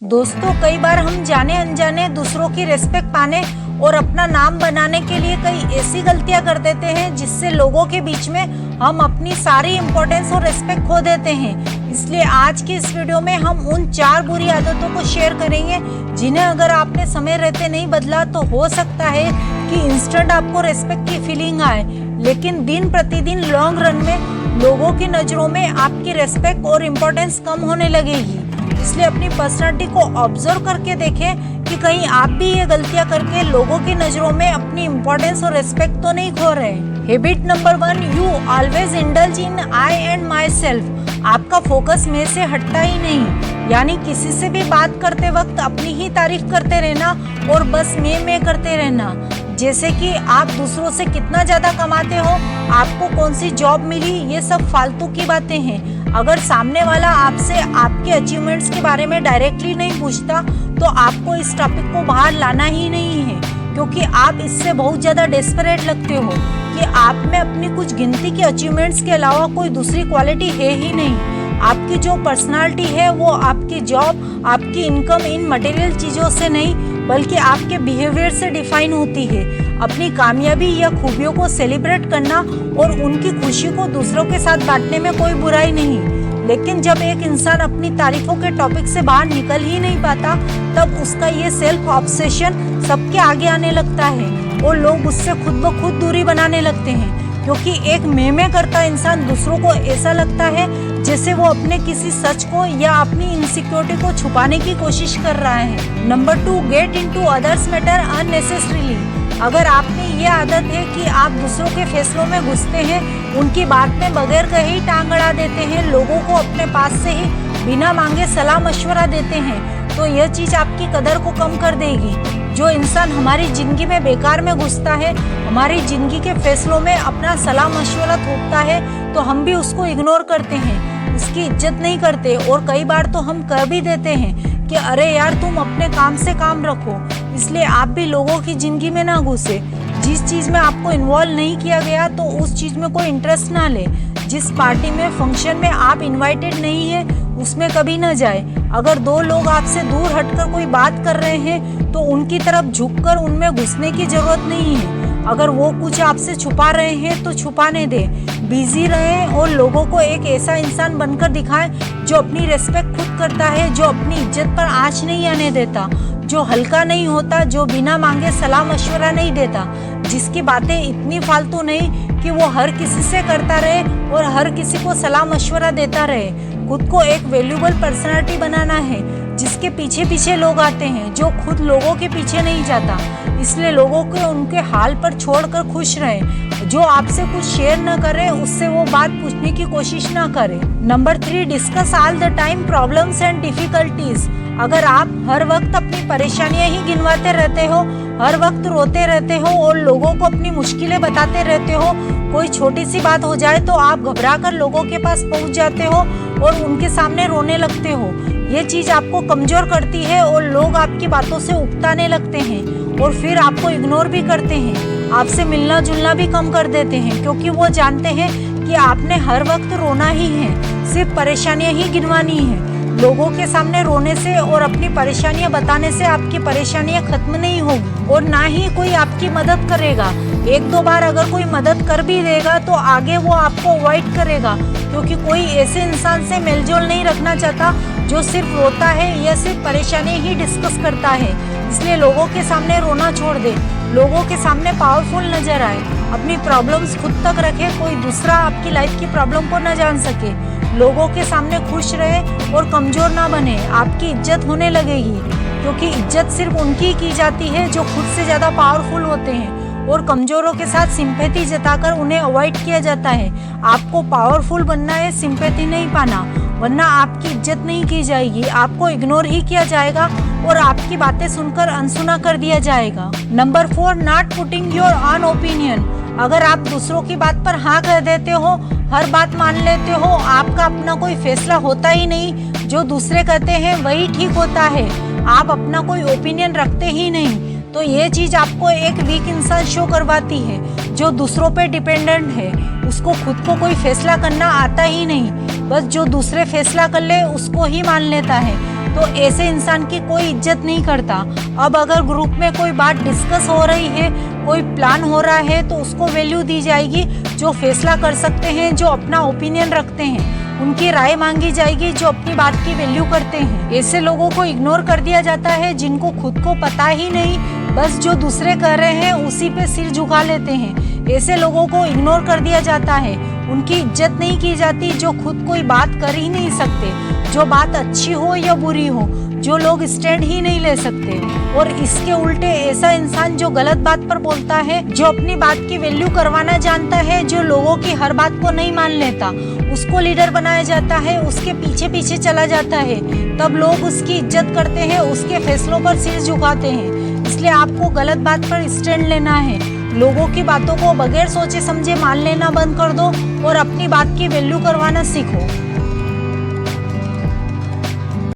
दोस्तों, कई बार हम जाने अनजाने दूसरों की रिस्पेक्ट पाने और अपना नाम बनाने के लिए कई ऐसी गलतियां कर देते हैं जिससे लोगों के बीच में हम अपनी सारी इम्पोर्टेंस और रिस्पेक्ट खो देते हैं। इसलिए आज की इस वीडियो में हम उन 4 बुरी आदतों को शेयर करेंगे जिन्हें अगर आपने समय रहते नहीं बदला तो हो सकता है कि इंस्टेंट आपको रिस्पेक्ट की फीलिंग आए, लेकिन दिन प्रतिदिन लॉन्ग रन में लोगों की नज़रों में आपकी रिस्पेक्ट और इम्पोर्टेंस कम होने लगेगी। इसलिए अपनी पर्सनालिटी को ऑब्जर्व करके देखें कि कहीं आप भी ये गलतियां करके लोगों की नज़रों में अपनी इम्पोर्टेंस और रिस्पेक्ट तो नहीं खो रहे। Habit number 1, you always indulge in I and my self. आपका फोकस मैं से हटता ही नहीं, यानी किसी से भी बात करते वक्त अपनी ही तारीफ करते रहना और बस मैं करते रहना। जैसे कि आप दूसरों से कितना ज़्यादा कमाते हो, आपको कौन सी जॉब मिली, ये सब फालतू की बातें हैं। अगर सामने वाला आपसे आपके अचीवमेंट्स के बारे में डायरेक्टली नहीं पूछता तो आपको इस टॉपिक को बाहर लाना ही नहीं है, क्योंकि आप इससे बहुत ज़्यादा डेस्परेट लगते हो कि आप में अपनी कुछ गिनती के अचीवमेंट्स के अलावा कोई दूसरी क्वालिटी है ही नहीं। आपकी जो पर्सनालिटी है वो आपकी जॉब, आपकी इनकम इन मटेरियल चीज़ों से नहीं बल्कि आपके बिहेवियर से डिफाइन होती है। अपनी कामयाबी या खूबियों को सेलिब्रेट करना और उनकी खुशी को दूसरों के साथ बांटने में कोई बुराई नहीं, लेकिन जब एक इंसान अपनी तारीफों के टॉपिक से बाहर निकल ही नहीं पाता तब उसका ये सेल्फ ऑब्सेशन सबके आगे आने लगता है और लोग उससे खुद ब खुद दूरी बनाने लगते हैं, क्योंकि एक मैं करता इंसान दूसरों को ऐसा लगता है जैसे वो अपने किसी सच को या अपनी इनसिक्योरिटी को छुपाने की कोशिश कर रहा है। Number 2, get into others matter unnecessarily. अगर आपने ये आदत है कि आप दूसरों के फैसलों में घुसते हैं, उनकी बात में बगैर कहे ही टांग अड़ा देते हैं, लोगों को अपने पास से ही बिना मांगे सलाह मशवरा देते हैं, तो यह चीज़ आपकी कदर को कम कर देगी। जो इंसान हमारी ज़िंदगी में बेकार में घुसता है, हमारी ज़िंदगी के फैसलों में अपना सलाह मशवरा थोपता है, तो हम भी उसको इग्नोर करते हैं, उसकी इज्जत नहीं करते और कई बार तो हम कह भी देते हैं कि अरे यार तुम अपने काम से काम रखो। इसलिए आप भी लोगों की ज़िंदगी में ना घुसे। जिस चीज़ में आपको इन्वॉल्व नहीं किया गया तो उस चीज़ में कोई इंटरेस्ट ना ले। जिस पार्टी में, फंक्शन में आप इनवाइटेड नहीं है उसमें कभी ना जाए। अगर 2 लोग आपसे दूर हटकर कोई बात कर रहे हैं तो उनकी तरफ झुककर उनमें घुसने की ज़रूरत नहीं है। अगर वो कुछ आपसे छुपा रहे हैं तो छुपाने दें, बिजी रहें और लोगों को एक ऐसा इंसान बनकर दिखाएं जो अपनी रिस्पेक्ट खुद करता है, जो अपनी इज्जत पर आँच नहीं आने देता, जो हल्का नहीं होता, जो बिना मांगे सलाह मशवरा नहीं देता, जिसकी बातें इतनी फालतू नहीं कि वो हर किसी से करता रहे और हर किसी को सलाह मशवरा देता रहे। खुद को एक वैल्यूबल पर्सनालिटी बनाना है जिसके पीछे पीछे लोग आते हैं, जो खुद लोगों के पीछे नहीं जाता। इसलिए लोगों को उनके हाल पर छोड़कर खुश रहें। जो आपसे कुछ शेयर न करे उससे वो बात पूछने की कोशिश ना करें। Number 3, discuss all the time problems and difficulties. अगर आप हर वक्त अपनी परेशानियां ही गिनवाते रहते हो, हर वक्त रोते रहते हो और लोगों को अपनी मुश्किलें बताते रहते हो, कोई छोटी सी बात हो जाए तो आप घबराकर लोगों के पास पहुंच जाते हो और उनके सामने रोने लगते हो, ये चीज़ आपको कमज़ोर करती है और लोग आपकी बातों से उकताने लगते हैं और फिर आपको इग्नोर भी करते हैं, आपसे मिलना जुलना भी कम कर देते हैं, क्योंकि वो जानते हैं कि आपने हर वक्त रोना ही है, सिर्फ परेशानियां ही गिनवानी है। लोगों के सामने रोने से और अपनी परेशानियां बताने से आपकी परेशानियां खत्म नहीं होगी और ना ही कोई आपकी मदद करेगा। 1-2 बार अगर कोई मदद कर भी देगा तो आगे वो आपको अवॉइड करेगा, क्योंकि कोई ऐसे इंसान से मेलजोल नहीं रखना चाहता जो सिर्फ रोता है या सिर्फ परेशानी ही डिस्कस करता है। इसलिए लोगों के सामने रोना छोड़ दे, लोगों के सामने पावरफुल नजर आए, अपनी प्रॉब्लम्स खुद तक रखे, कोई दूसरा आपकी लाइफ की प्रॉब्लम को न जान सके। लोगों के सामने खुश रहे और कमज़ोर ना बने, आपकी इज्जत होने लगेगी, क्योंकि इज्जत सिर्फ उनकी की जाती है जो खुद से ज़्यादा पावरफुल होते हैं और कमज़ोरों के साथ सिंपैथी जताकर उन्हें अवॉइड किया जाता है। आपको पावरफुल बनना है, सिंपैथी नहीं पाना, वरना आपकी इज्जत नहीं की जाएगी, आपको इग्नोर ही किया जाएगा और आपकी बातें सुनकर अनसुना कर दिया जाएगा। Number 4, not putting your on opinion. अगर आप दूसरों की बात पर हाँ कह देते हो, हर बात मान लेते हो, आपका अपना कोई फैसला होता ही नहीं, जो दूसरे कहते हैं वही ठीक होता है, आप अपना कोई ओपिनियन रखते ही नहीं, तो ये चीज़ आपको एक वीक इंसान शो करवाती है जो दूसरों पे डिपेंडेंट है, उसको खुद को कोई फैसला करना आता ही नहीं, बस जो दूसरे फैसला कर ले उसको ही मान लेता है। तो ऐसे इंसान की कोई इज्जत नहीं करता। अब अगर ग्रुप में कोई बात डिस्कस हो रही है, कोई प्लान हो रहा है, तो उसको वैल्यू दी जाएगी। जो फैसला कर सकते हैं, जो अपना ओपिनियन रखते हैं, उनकी राय मांगी जाएगी, जो अपनी बात की वैल्यू करते हैं। ऐसे लोगों को इग्नोर कर दिया जाता है जिनको खुद को पता ही नहीं, बस जो दूसरे कर रहे हैं उसी पे सिर झुका लेते हैं। ऐसे लोगों को इग्नोर कर दिया जाता है, उनकी इज्जत नहीं की जाती, जो खुद कोई बात कर ही नहीं सकते, जो बात अच्छी हो या बुरी हो, जो लोग स्टैंड ही नहीं ले सकते। और इसके उल्टे ऐसा इंसान जो गलत बात पर बोलता है, जो अपनी बात की वैल्यू करवाना जानता है, जो लोगों की हर बात को नहीं मान लेता, उसको लीडर बनाया जाता है, उसके पीछे पीछे चला जाता है। तब लोग उसकी इज्जत करते हैं, उसके फैसलों पर सिर झुकाते हैं। इसलिए आपको गलत बात पर स्टैंड लेना है। लोगों की बातों को बगैर सोचे समझे मान लेना बंद कर दो और अपनी बात की वैल्यू करवाना सीखो।